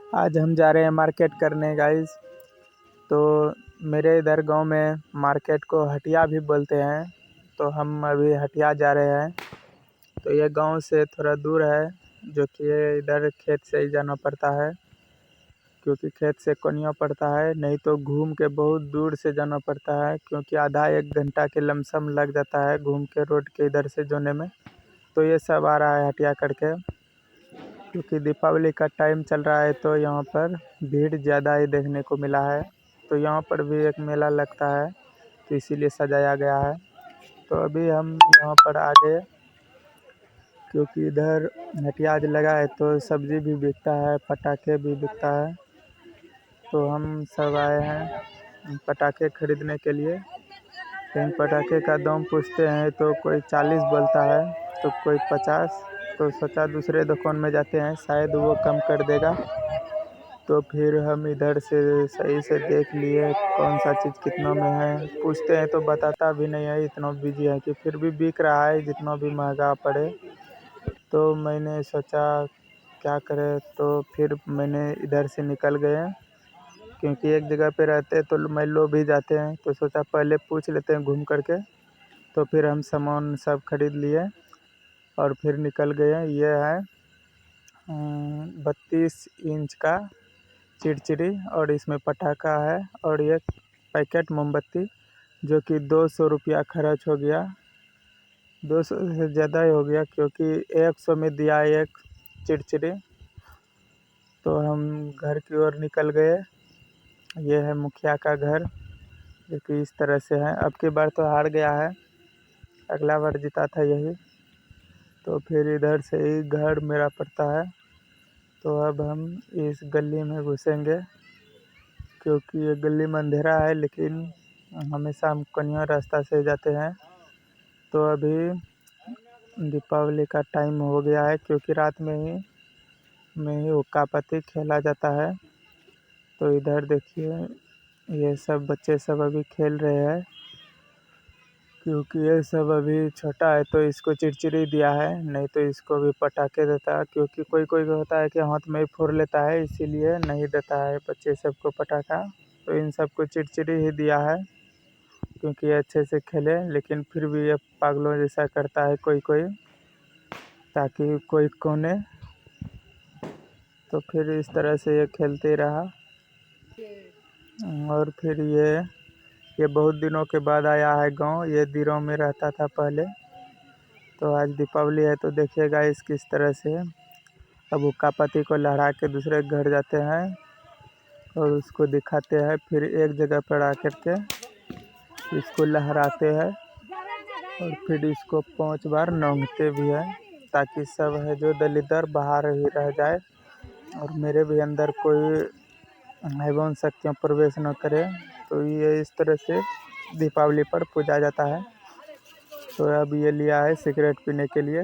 आज हम जा रहे हैं मार्केट करने गाइस। तो मेरे इधर गांव में मार्केट को हटिया भी बोलते हैं। तो हम अभी हटिया जा रहे हैं। तो ये गांव से थोड़ा दूर है, जो कि ये इधर खेत से ही जाना पड़ता है, क्योंकि खेत से कोनिया पड़ता है। नहीं तो घूम के बहुत दूर से जाना पड़ता है, क्योंकि आधा एक घंटा के लमसम लग जाता है घूम के रोड के इधर से जाने में। तो ये सब आ रहा है हटिया करके, क्योंकि दीपावली का टाइम चल रहा है। तो यहाँ पर भीड़ ज़्यादा ही देखने को मिला है। तो यहाँ पर भी एक मेला लगता है, तो इसीलिए सजाया गया है। तो अभी हम यहाँ पर आ गए, क्योंकि इधर हटिया आज लगा है तो सब्ज़ी भी बिकता है, पटाखे भी बिकता है। तो हम सब आए हैं पटाखे खरीदने के लिए। लेकिन पटाखे का दाम पूछते हैं तो कोई 40 बोलता है, तो कोई 50। तो सोचा दूसरे दुकान में जाते हैं, शायद वो कम कर देगा। तो फिर हम इधर से सही से देख लिए कौन सा चीज़ कितना में है। पूछते हैं तो बताता भी नहीं है, इतना बिजी है कि फिर भी बिक रहा है जितना भी महंगा पड़े। तो मैंने सोचा क्या करें, तो फिर मैंने इधर से निकल गए, क्योंकि एक जगह पे रहते तो मैं लोग भी जाते हैं। तो सोचा पहले पूछ लेते हैं घूम करके। तो फिर हम सामान सब खरीद लिए और फिर निकल गए। ये है 32 इंच का चिड़चिड़ी, और इसमें पटाखा है, और ये पैकेट मोमबत्ती, जो कि 200 रुपया खर्च हो गया। 200 से ज़्यादा ही हो गया, क्योंकि 100 में दिया एक चिड़चिड़ी। तो हम घर की ओर निकल गए। ये है मुखिया का घर, जो कि इस तरह से है। अब की बार तो हार गया है, अगला बार जीता था यही। तो फिर इधर से ही घर मेरा पड़ता है। तो अब हम इस गली में घुसेंगे, क्योंकि ये गली में अंधेरा है, लेकिन हमेशा हम कन्या रास्ता से जाते हैं। तो अभी दीपावली का टाइम हो गया है, क्योंकि रात में ही हुक्का पत्ती खेला जाता है। तो इधर देखिए, ये सब बच्चे सब अभी खेल रहे हैं, क्योंकि ये सब अभी छोटा है तो इसको चिड़चिड़ी दिया है, नहीं तो इसको भी पटाखे देता है। क्योंकि कोई कोई होता है कि हाथ में ही फोड़ लेता है, इसीलिए नहीं देता है बच्चे सबको पटाखा। तो इन सबको चिड़चिड़ी ही दिया है, क्योंकि ये अच्छे से खेले। लेकिन फिर भी ये पागलों जैसा करता है कोई कोई, ताकि कोई कोने। तो फिर इस तरह से ये खेलते ही रहा। और फिर ये बहुत दिनों के बाद आया है गांव। ये दिनों में रहता था पहले। तो आज दीपावली है, तो देखिएगा इस किस तरह से अब हुक्का पत्ती को लहरा के दूसरे घर जाते हैं और उसको दिखाते हैं। फिर एक जगह पर आकर के इसको लहराते हैं, और फिर इसको 5 बार नोंगते भी हैं, ताकि सब है जो दलिदर बाहर ही रह जाए, और मेरे भी अंदर कोई हैवान शक्तियाँ प्रवेश न करे। तो ये इस तरह से दीपावली पर पूजा जाता है। तो अब ये लिया है सिगरेट पीने के लिए,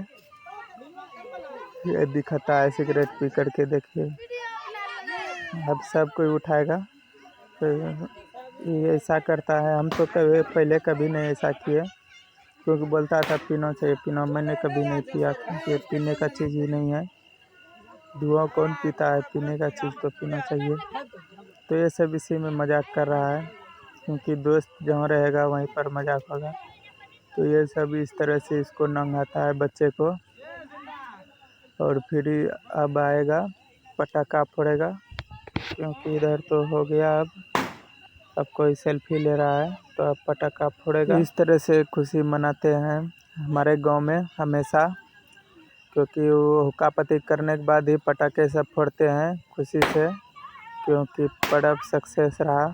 ये दिखाता है सिगरेट पी करके। देखिए अब सब कोई उठाएगा। तो ये ऐसा करता है। हम तो कभी पहले कभी नहीं ऐसा किए, क्योंकि बोलता था पीना चाहिए पीना। मैंने कभी नहीं पिया, क्योंकि पीने का चीज़ ही नहीं है। धुआं कौन पीता है, पीने का चीज़ तो पीना चाहिए। तो ये सब इसी में मजाक कर रहा है, क्योंकि दोस्त जहाँ रहेगा वहीं पर मजाक होगा। तो ये सब इस तरह से इसको नंगाता है बच्चे को। और फिर अब आएगा पटाखा फोड़ेगा, क्योंकि इधर तो हो गया। अब कोई सेल्फी ले रहा है, तो अब पटाखा फोड़ेगा। इस तरह से खुशी मनाते हैं हमारे गांव में हमेशा, क्योंकि वो हुक्का पत्ती करने के बाद ही पटाखे सब फोड़ते हैं खुशी से, क्योंकि पर्व सक्सेस रहा।